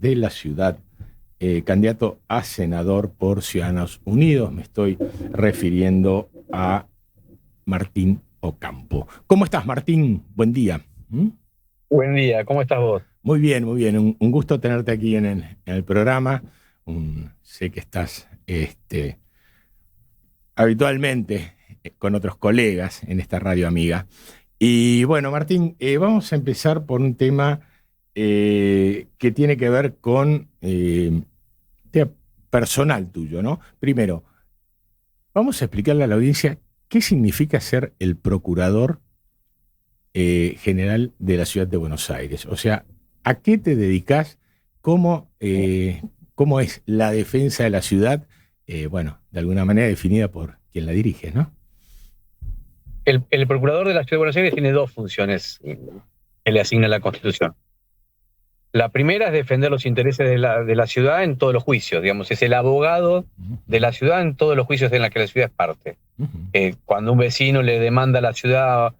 de la ciudad, candidato a senador por Ciudadanos Unidos. Me estoy refiriendo a Martín Ocampo. ¿Cómo estás, Martín? Buen día. Buen día, ¿cómo estás vos? Muy bien, muy bien. Un gusto tenerte aquí en el programa. Sé que estás habitualmente con otros colegas en esta radio amiga. Y bueno, Martín, vamos a empezar por un tema que tiene que ver con tema personal tuyo, ¿no? Primero, vamos a explicarle a la audiencia qué significa ser el procurador general de la ciudad de Buenos Aires. O sea, ¿a qué te dedicas? ¿Cómo es la defensa de la ciudad? Bueno, de alguna manera definida por quien la dirige, ¿no? El procurador de la Ciudad de Buenos Aires tiene dos funciones que le asigna la Constitución. La primera es defender los intereses de la ciudad en todos los juicios, digamos, es el abogado de la ciudad en todos los juicios en los que la ciudad es parte. Cuando un vecino le demanda a la ciudad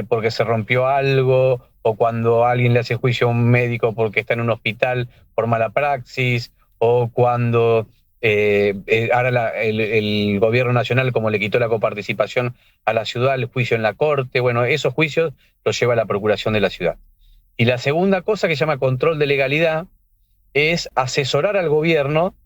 porque se rompió algo, o cuando alguien le hace juicio a un médico porque está en un hospital por mala praxis, o cuando ahora el gobierno nacional, como le quitó la coparticipación a la ciudad, el juicio en la corte, bueno, esos juicios los lleva la procuración de la ciudad. Y la segunda cosa, que se llama control de legalidad, es asesorar al gobierno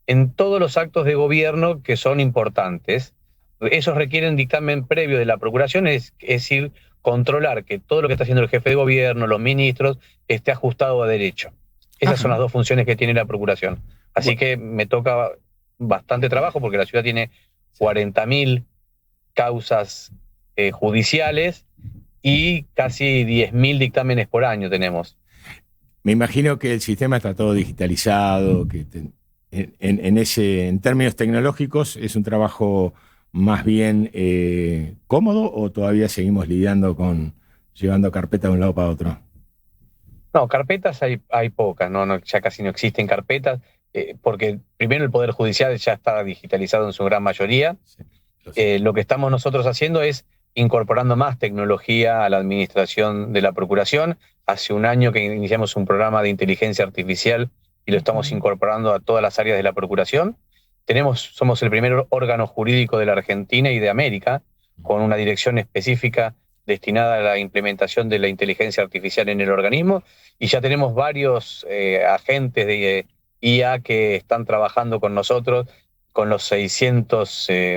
en todos los actos de gobierno que son importantes. Esos requieren dictamen previo de la procuración, es decir, controlar que todo lo que está haciendo el jefe de gobierno, los ministros, esté ajustado a derecho. Esas son las dos funciones que tiene la procuración. Así que me toca bastante trabajo porque la ciudad tiene 40.000 causas judiciales y casi 10.000 dictámenes por año tenemos. Me imagino que el sistema está todo digitalizado, que en términos tecnológicos es un trabajo más bien cómodo, o todavía seguimos lidiando con llevando carpetas de un lado para otro. No, carpetas hay pocas, ya casi no existen carpetas, porque primero el Poder Judicial ya está digitalizado en su gran mayoría. Sí, lo que estamos nosotros haciendo es incorporando más tecnología a la administración de la Procuración. Hace un año que iniciamos un programa de inteligencia artificial y lo estamos incorporando a todas las áreas de la Procuración. Somos el primer órgano jurídico de la Argentina y de América con una dirección específica destinada a la implementación de la inteligencia artificial en el organismo, y ya tenemos varios agentes de IA que están trabajando con nosotros, con los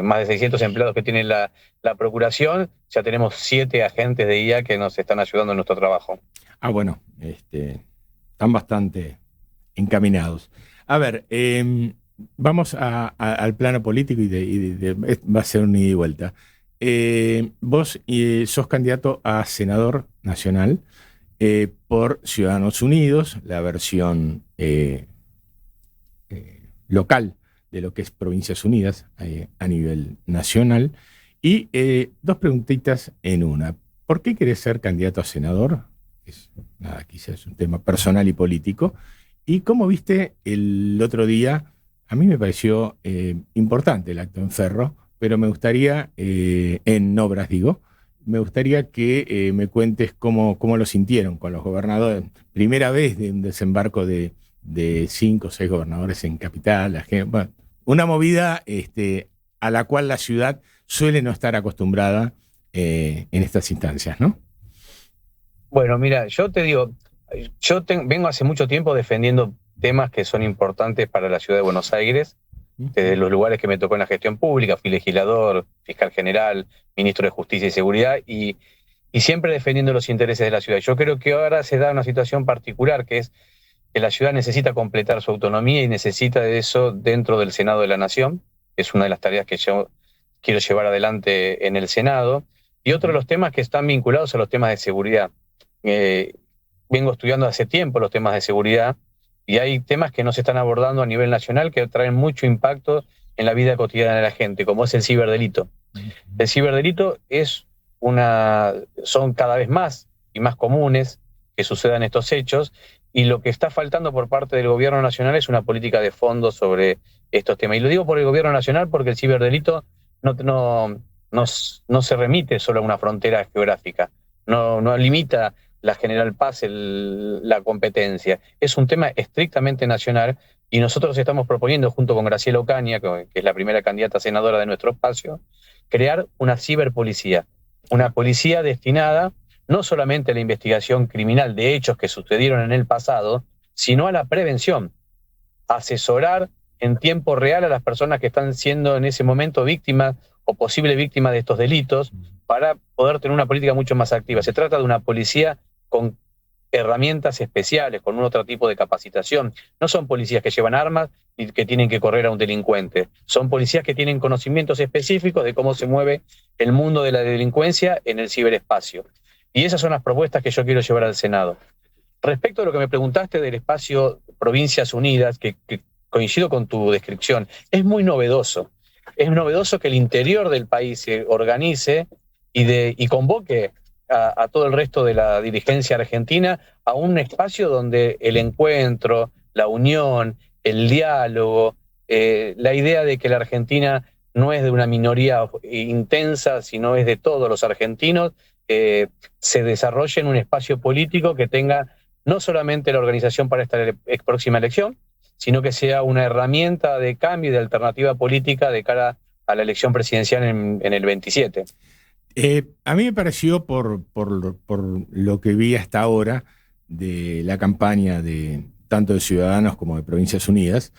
más de 600 empleados que tiene la Procuración. Ya tenemos 7 agentes de IA que nos están ayudando en nuestro trabajo. Ah, bueno, están bastante encaminados. A ver, vamos al plano político va a ser un ida y vuelta. Vos sos candidato a senador nacional por Ciudadanos Unidos, la versión local de lo que es Provincias Unidas a nivel nacional. Y dos preguntitas en una. ¿Por qué querés ser candidato a senador? Quizás es un tema personal y político. ¿Y cómo viste el otro día? A mí me pareció importante el acto en Ferro, pero me gustaría, en Obras digo, me gustaría que me cuentes cómo lo sintieron con los gobernadores. Primera vez de un desembarco de 5 o 6 gobernadores en Capital. Bueno, una movida a la cual la ciudad suele no estar acostumbrada en estas instancias, ¿no? Bueno, mira, yo te digo, vengo hace mucho tiempo defendiendo temas que son importantes para la ciudad de Buenos Aires, desde los lugares que me tocó en la gestión pública. Fui legislador, fiscal general, ministro de Justicia y Seguridad, y siempre defendiendo los intereses de la ciudad. Yo creo que ahora se da una situación particular, que es que la ciudad necesita completar su autonomía y necesita de eso dentro del Senado de la Nación. Es una de las tareas que yo quiero llevar adelante en el Senado. Y otro de los temas que están vinculados a los temas de seguridad. Vengo estudiando hace tiempo los temas de seguridad, y hay temas que no se están abordando a nivel nacional que traen mucho impacto en la vida cotidiana de la gente, como es el ciberdelito. El ciberdelito son cada vez más y más comunes que sucedan estos hechos, y lo que está faltando por parte del gobierno nacional es una política de fondo sobre estos temas. Y lo digo por el gobierno nacional porque el ciberdelito no se remite solo a una frontera geográfica, no limita la General Paz la competencia. Es un tema estrictamente nacional y nosotros estamos proponiendo, junto con Graciela Ocaña, que es la primera candidata senadora de nuestro espacio, crear una ciberpolicía, una policía destinada no solamente a la investigación criminal de hechos que sucedieron en el pasado, sino a la prevención, asesorar en tiempo real a las personas que están siendo en ese momento víctimas o posible víctimas de estos delitos, para poder tener una política mucho más activa. Se trata de una policía con herramientas especiales, con un otro tipo de capacitación. No son policías que llevan armas y que tienen que correr a un delincuente. Son policías que tienen conocimientos específicos de cómo se mueve el mundo de la delincuencia en el ciberespacio. Y esas son las propuestas que yo quiero llevar al Senado. Respecto a lo que me preguntaste del espacio Provincias Unidas, que coincido con tu descripción, es muy novedoso. Es novedoso que el interior del país se organice y convoque a todo el resto de la dirigencia argentina a un espacio donde el encuentro, la unión, el diálogo, la idea de que la Argentina no es de una minoría intensa, sino es de todos los argentinos, se desarrolle en un espacio político que tenga no solamente la organización para esta próxima elección, sino que sea una herramienta de cambio y de alternativa política de cara a la elección presidencial en el 27. A mí me pareció, por lo que vi hasta ahora de la campaña de tanto de Ciudadanos como de Provincias Unidas,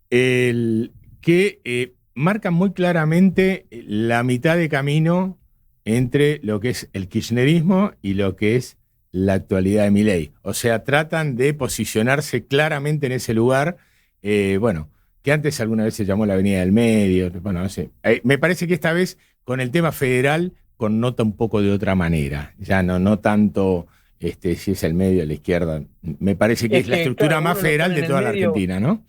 que marcan muy claramente la mitad de camino entre lo que es el kirchnerismo y lo que es la actualidad de Milei. O sea, tratan de posicionarse claramente en ese lugar, que antes alguna vez se llamó la Avenida del Medio. Bueno, no sé. Me parece que esta vez con el tema federal connota un poco de otra manera. Ya no tanto si es el medio o la izquierda. Me parece que es la estructura más federal de toda la Argentina, ¿no?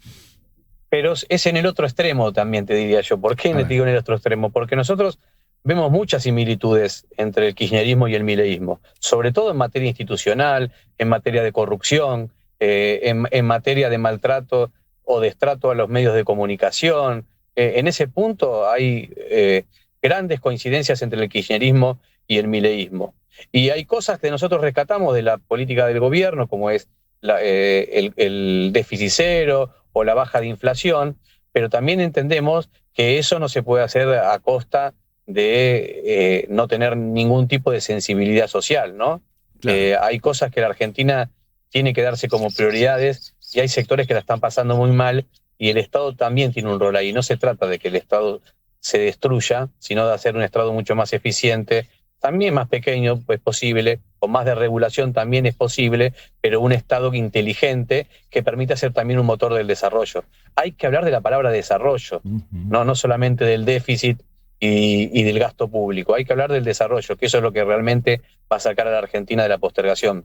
Pero es en el otro extremo también, te diría yo. ¿Por qué digo en el otro extremo? Porque nosotros vemos muchas similitudes entre el kirchnerismo y el mileísmo, sobre todo en materia institucional, en materia de corrupción, en materia de maltrato o destrato a los medios de comunicación. En ese punto hay grandes coincidencias entre el kirchnerismo y el mileísmo. Y hay cosas que nosotros rescatamos de la política del gobierno, como es el déficit cero o la baja de inflación, pero también entendemos que eso no se puede hacer a costa de no tener ningún tipo de sensibilidad social, ¿no? Claro. Hay cosas que la Argentina tiene que darse como prioridades y hay sectores que la están pasando muy mal y el Estado también tiene un rol ahí. No se trata de que el Estado se destruya, sino de hacer un Estado mucho más eficiente, también más pequeño, pues posible, con más de regulación también es posible, pero un Estado inteligente que permita ser también un motor del desarrollo. Hay que hablar de la palabra desarrollo, no solamente del déficit y del gasto público. Hay que hablar del desarrollo, que eso es lo que realmente va a sacar a la Argentina de la postergación.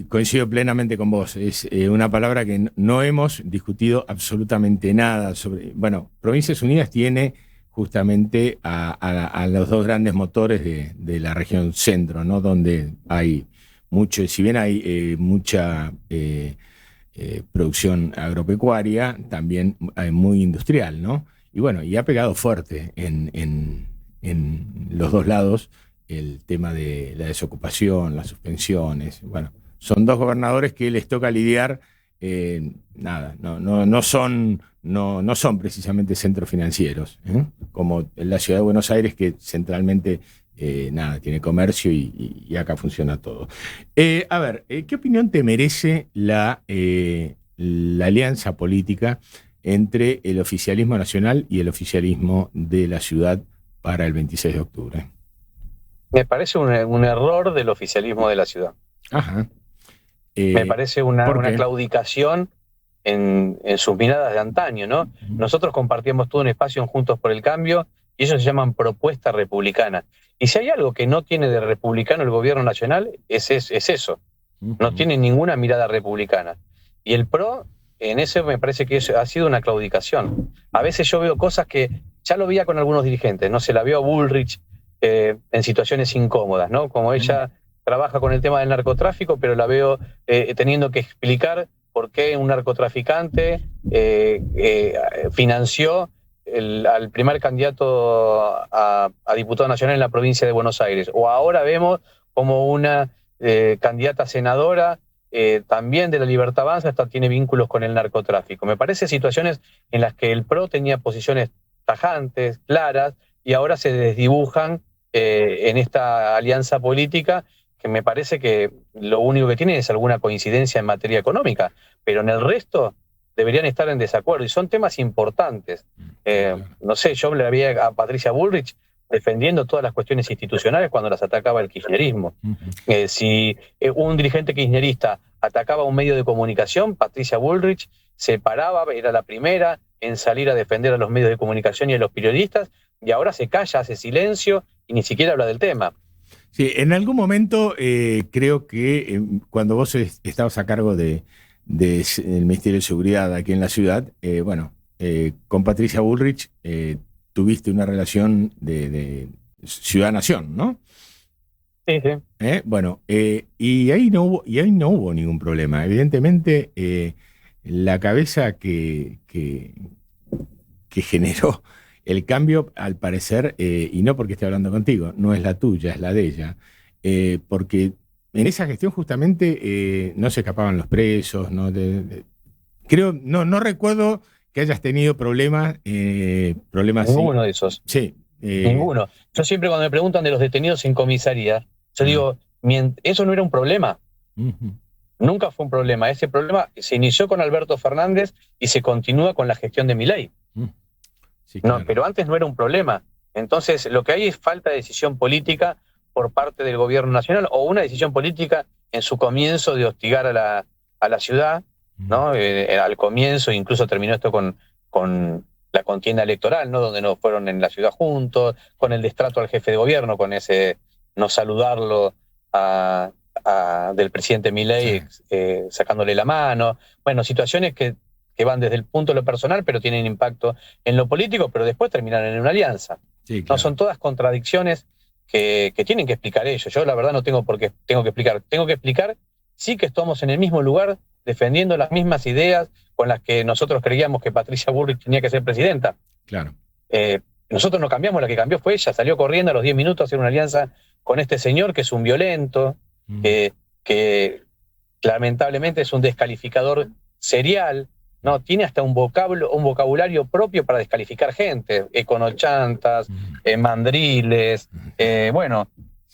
Coincido plenamente con vos. Es una palabra que no hemos discutido absolutamente nada sobre. Bueno, Provincias Unidas tiene justamente a los dos grandes motores de la región centro, ¿no? Donde hay mucho, si bien hay mucha producción agropecuaria, también hay muy industrial, ¿no? Y bueno, y ha pegado fuerte en los dos lados el tema de la desocupación, las suspensiones. Bueno, son dos gobernadores que les toca lidiar. No son precisamente centros financieros, como en la ciudad de Buenos Aires, que centralmente tiene comercio y acá funciona todo. A ver, ¿qué opinión te merece la alianza política entre el oficialismo nacional y el oficialismo de la ciudad para el 26 de octubre? Me parece un error del oficialismo de la ciudad. Ajá. Me parece una claudicación en sus miradas de antaño, ¿no? Nosotros compartíamos todo un espacio en Juntos por el Cambio y ellos se llaman propuesta republicana. Y si hay algo que no tiene de republicano el gobierno nacional, es eso. No tiene ninguna mirada republicana. Y el PRO, en eso me parece que ha sido una claudicación. A veces yo veo cosas que ya lo veía con algunos dirigentes, ¿no? Se la vio a Bullrich en situaciones incómodas, ¿no? Como ella trabaja con el tema del narcotráfico, pero la veo teniendo que explicar por qué un narcotraficante financió al primer candidato a diputado nacional en la provincia de Buenos Aires. O ahora vemos como una candidata a senadora, también de la Libertad Avanza, hasta tiene vínculos con el narcotráfico. Me parece situaciones en las que el PRO tenía posiciones tajantes, claras, y ahora se desdibujan en esta alianza política, que me parece que lo único que tiene es alguna coincidencia en materia económica, pero en el resto deberían estar en desacuerdo, y son temas importantes. No sé, yo le había a Patricia Bullrich defendiendo todas las cuestiones institucionales cuando las atacaba el kirchnerismo. Si un dirigente kirchnerista atacaba un medio de comunicación, Patricia Bullrich se paraba, era la primera en salir a defender a los medios de comunicación y a los periodistas, y ahora se calla, hace silencio y ni siquiera habla del tema. Sí, en algún momento creo que cuando vos estabas a cargo del Ministerio de Seguridad aquí en la ciudad, con Patricia Bullrich tuviste una relación de ciudad-nación, ¿no? Sí, sí. Y ahí no hubo ningún problema. Evidentemente, la cabeza que generó el cambio, al parecer, y no porque esté hablando contigo, no es la tuya, es la de ella, porque en esa gestión justamente no se escapaban los presos, no recuerdo que hayas tenido problemas. Ninguno de esos. Sí. Ninguno. Yo siempre, cuando me preguntan de los detenidos en comisaría, yo digo, eso no era un problema. Nunca fue un problema. Ese problema se inició con Alberto Fernández y se continúa con la gestión de Milei. Sí, claro. No, pero antes no era un problema. Entonces, lo que hay es falta de decisión política por parte del gobierno nacional, o una decisión política en su comienzo de hostigar a la ciudad, ¿no? Al comienzo, incluso terminó esto con la contienda electoral, ¿no? Donde no fueron en la ciudad juntos, con el destrato al jefe de gobierno, con ese no saludarlo del presidente Milei, sacándole la mano. Bueno, situaciones que van desde el punto de lo personal, pero tienen impacto en lo político, pero después terminan en una alianza. Sí, claro. No, son todas contradicciones que tienen que explicar ellos. Yo la verdad no tengo por qué tengo que explicar. Tengo que explicar sí que estamos en el mismo lugar, defendiendo las mismas ideas con las que nosotros creíamos que Patricia Bullrich tenía que ser presidenta. Claro. Nosotros no cambiamos, la que cambió fue ella. Salió corriendo a los 10 minutos a hacer una alianza con este señor que es un violento, que lamentablemente es un descalificador serial, ¿no? Tiene hasta un vocabulario propio para descalificar gente, econochantas, mandriles,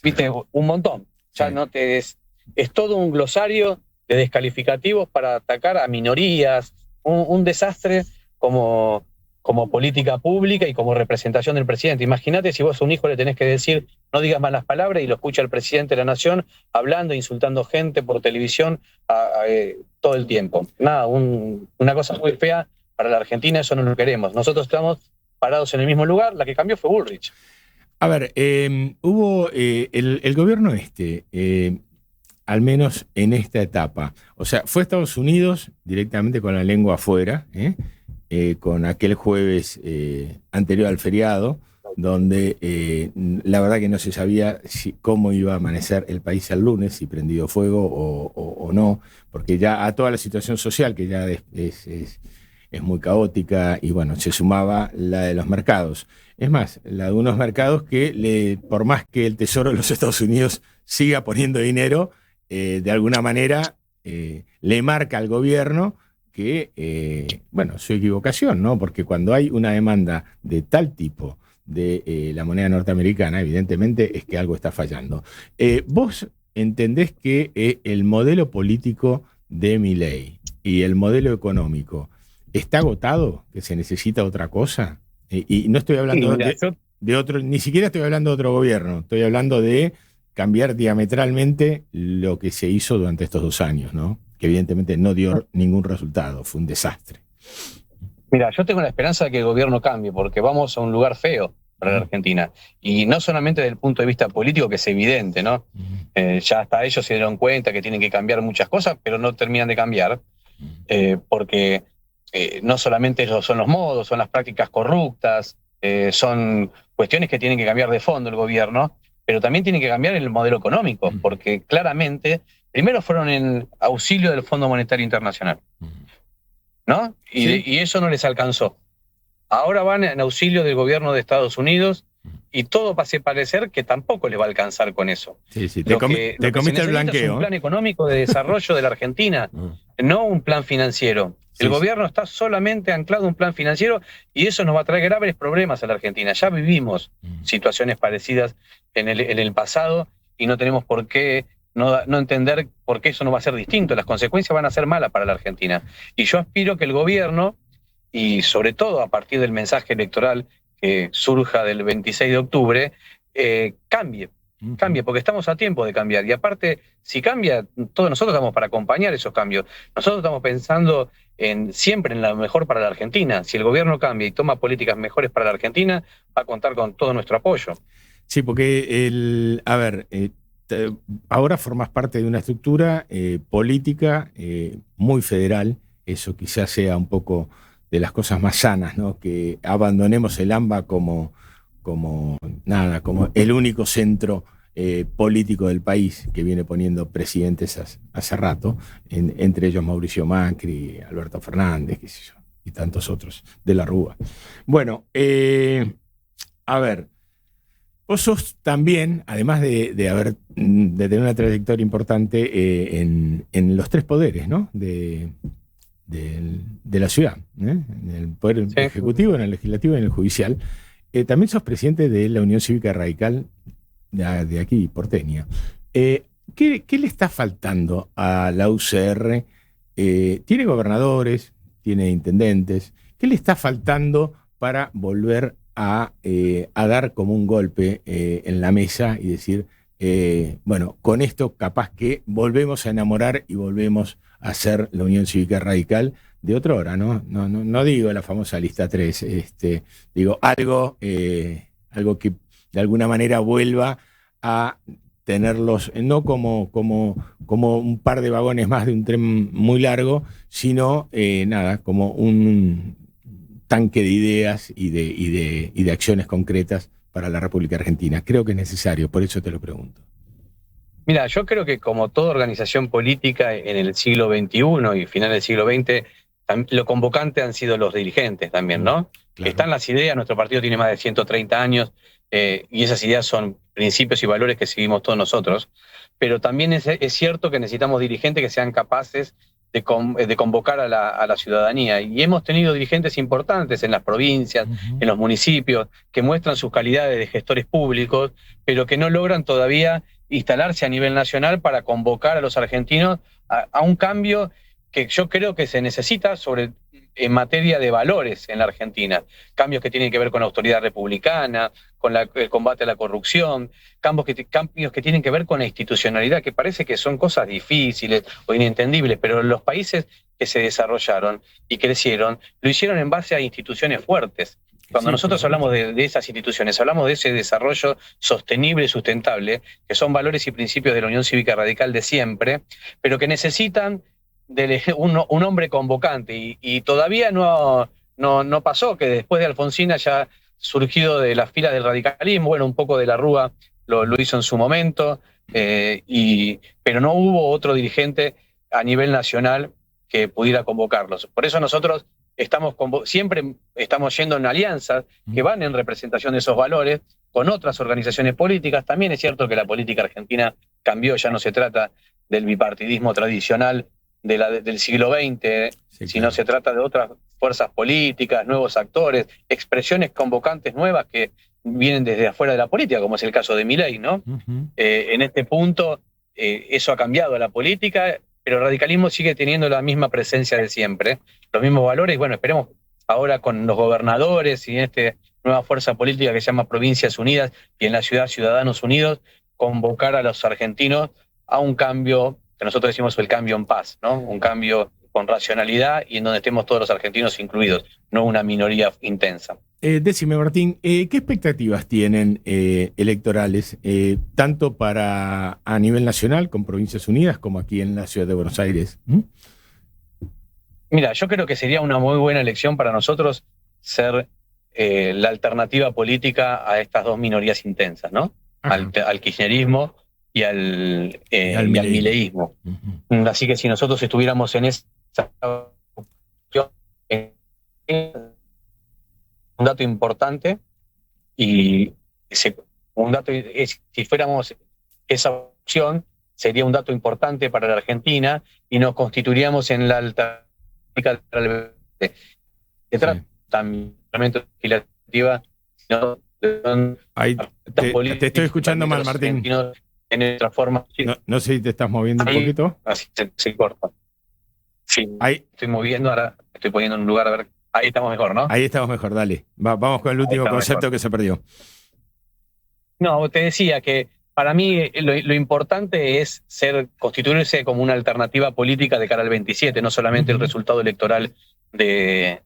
viste, un montón. Ya no es todo un glosario de descalificativos para atacar a minorías, un desastre como política pública y como representación del presidente. Imagínate si vos a un hijo le tenés que decir no digas malas palabras y lo escucha el presidente de la nación hablando, insultando gente por televisión todo el tiempo. Nada, una cosa muy fea para la Argentina, eso no lo queremos. Nosotros estamos parados en el mismo lugar, la que cambió fue Bullrich. A ver, hubo el gobierno al menos en esta etapa, o sea, fue a Estados Unidos directamente con la lengua afuera, con aquel jueves anterior al feriado, donde la verdad que no se sabía cómo iba a amanecer el país el lunes, si prendido fuego o no, porque ya a toda la situación social, que ya es muy caótica, y bueno, se sumaba la de los mercados. Es más, la de unos mercados que, por más que el Tesoro de los Estados Unidos siga poniendo dinero, de alguna manera le marca al gobierno que, su equivocación, ¿no? Porque cuando hay una demanda de tal tipo de la moneda norteamericana, evidentemente es que algo está fallando. ¿Vos entendés que el modelo político de Milei y el modelo económico está agotado, que se necesita otra cosa? Y no estoy hablando de otro, ni siquiera estoy hablando de otro gobierno, estoy hablando de cambiar diametralmente lo que se hizo durante estos 2 años, ¿no? Que evidentemente no dio ningún resultado, fue un desastre. Mira, yo tengo la esperanza de que el gobierno cambie, porque vamos a un lugar feo para la Argentina. Y no solamente desde el punto de vista político, que es evidente, ¿no? Ya hasta ellos se dieron cuenta que tienen que cambiar muchas cosas, pero no terminan de cambiar, porque no solamente son los modos, son las prácticas corruptas, son cuestiones que tienen que cambiar de fondo el gobierno, pero también tiene que cambiar el modelo económico, porque claramente, primero fueron en auxilio del Fondo Monetario Internacional, ¿no? Y eso no les alcanzó. Ahora van en auxilio del gobierno de Estados Unidos y todo parece parecer que tampoco les va a alcanzar con eso. Sí, te comiste el blanqueo. Es un plan económico de desarrollo de la Argentina, no un plan financiero. El gobierno está solamente anclado a un plan financiero y eso nos va a traer graves problemas a la Argentina. Ya vivimos situaciones parecidas en el pasado y no tenemos por qué no entender por qué eso no va a ser distinto. Las consecuencias van a ser malas para la Argentina. Y yo aspiro que el gobierno, y sobre todo a partir del mensaje electoral que surja del 26 de octubre, cambie, porque estamos a tiempo de cambiar. Y aparte, si cambia, todos nosotros estamos para acompañar esos cambios. Nosotros estamos pensando siempre en lo mejor para la Argentina. Si el gobierno cambia y toma políticas mejores para la Argentina, va a contar con todo nuestro apoyo. Sí, porque ahora formas parte de una estructura política muy federal. Eso quizás sea un poco de las cosas más sanas, ¿no? Que abandonemos el AMBA como el único centro político del país, que viene poniendo presidentes hace rato, entre ellos Mauricio Macri, Alberto Fernández, qué sé yo, y tantos otros, de la Rúa. Bueno, a ver, vos sos también, además de tener una trayectoria importante en los tres poderes, ¿no? de la ciudad, en el Poder Ejecutivo, en el Legislativo y en el Judicial. También sos presidente de la Unión Cívica Radical de aquí, porteña. ¿Qué le está faltando a la UCR? Tiene gobernadores, tiene intendentes. ¿Qué le está faltando para volver a dar como un golpe en la mesa y decir, bueno, con esto capaz que volvemos a enamorar y volvemos a hacer la Unión Cívica Radical de otra hora, ¿no? No digo la famosa lista 3, digo algo que de alguna manera vuelva a tenerlos, no como un par de vagones más de un tren muy largo, sino como un tanque de ideas y de acciones concretas para la República Argentina. Creo que es necesario, por eso te lo pregunto. Mira, yo creo que como toda organización política en el siglo XXI y final del siglo XX, lo convocante han sido los dirigentes también, ¿no? Claro. Están las ideas, nuestro partido tiene más de 130 años y esas ideas son principios y valores que seguimos todos nosotros, pero también es cierto que necesitamos dirigentes que sean capaces de convocar a la ciudadanía. Y hemos tenido dirigentes importantes en las provincias, en los municipios, que muestran sus calidades de gestores públicos, pero que no logran todavía instalarse a nivel nacional para convocar a los argentinos a un cambio que yo creo que se necesita en materia de valores en la Argentina. Cambios que tienen que ver con la autoridad republicana, con el combate a la corrupción, cambios que tienen que ver con la institucionalidad, que parece que son cosas difíciles o inentendibles, pero los países que se desarrollaron y crecieron, lo hicieron en base a instituciones fuertes. Cuando nosotros hablamos de esas instituciones, hablamos de ese desarrollo sostenible y sustentable, que son valores y principios de la Unión Cívica Radical de siempre, pero que necesitan un hombre convocante. Y todavía no pasó, que después de Alfonsín haya surgido de las filas del radicalismo, bueno, un poco de la Rúa lo hizo en su momento, pero no hubo otro dirigente a nivel nacional que pudiera convocarlos. Por eso nosotros siempre estamos yendo en alianzas que van en representación de esos valores con otras organizaciones políticas. También es cierto que la política argentina cambió, ya no se trata del bipartidismo tradicional del siglo XX, sino se trata de otras fuerzas políticas, nuevos actores, expresiones convocantes nuevas que vienen desde afuera de la política, como es el caso de Milei, ¿no? En este punto, eso ha cambiado la política, pero el radicalismo sigue teniendo la misma presencia de siempre, los mismos valores. Bueno, esperemos ahora con los gobernadores y en esta nueva fuerza política que se llama Provincias Unidas y en la ciudad Ciudadanos Unidos, convocar a los argentinos a un cambio, que nosotros decimos el cambio en paz, ¿no? Un cambio con racionalidad y en donde estemos todos los argentinos incluidos, no una minoría intensa. Decime, Martín, ¿qué expectativas tienen electorales, tanto a nivel nacional con Provincias Unidas como aquí en la ciudad de Buenos Aires? Mira, yo creo que sería una muy buena elección para nosotros ser la alternativa política a estas dos minorías intensas, ¿no? Al kirchnerismo y al mileísmo. Así que si nosotros estuviéramos en esa un dato importante y un dato, si fuéramos esa opción, sería un dato importante para la Argentina y nos constituiríamos en la alternativa se trata también legislativa, sino ahí te estoy escuchando mal, Martín. En nuestra forma. No sé si te estás moviendo un poquito. Así se corta. Sí, ahí estoy moviendo, ahora estoy poniendo en un lugar, a ver. Ahí estamos mejor, ¿no? Ahí estamos mejor, dale. Vamos con el último concepto mejor. Que se perdió. No, te decía que para mí lo importante es constituirse como una alternativa política de cara al 27, no solamente el resultado electoral de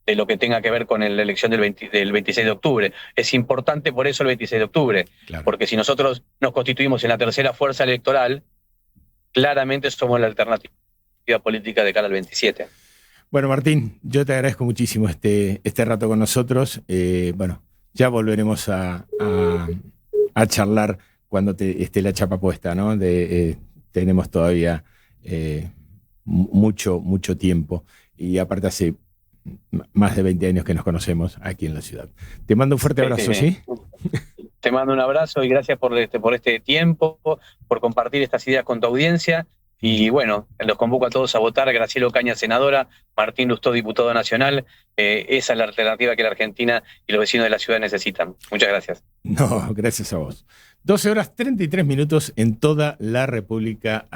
lo que tenga que ver con la elección del 26 de octubre. Es importante por eso el 26 de octubre, claro. Porque si nosotros nos constituimos en la tercera fuerza electoral, claramente somos la alternativa política de cara al 27. Bueno, Martín, yo te agradezco muchísimo este rato con nosotros. Bueno, ya volveremos a charlar cuando esté la chapa puesta, ¿no? Tenemos todavía mucho tiempo y aparte hace más de 20 años que nos conocemos aquí en la ciudad. Te mando un fuerte abrazo, ¿sí? Te mando un abrazo y gracias por este tiempo, por compartir estas ideas con tu audiencia. Y bueno, los convoco a todos a votar. Graciela Ocaña, senadora, Martín Lustó, diputado nacional. Esa es la alternativa que la Argentina y los vecinos de la ciudad necesitan. Muchas gracias. No, gracias a vos. 12 horas 33 minutos en toda la República.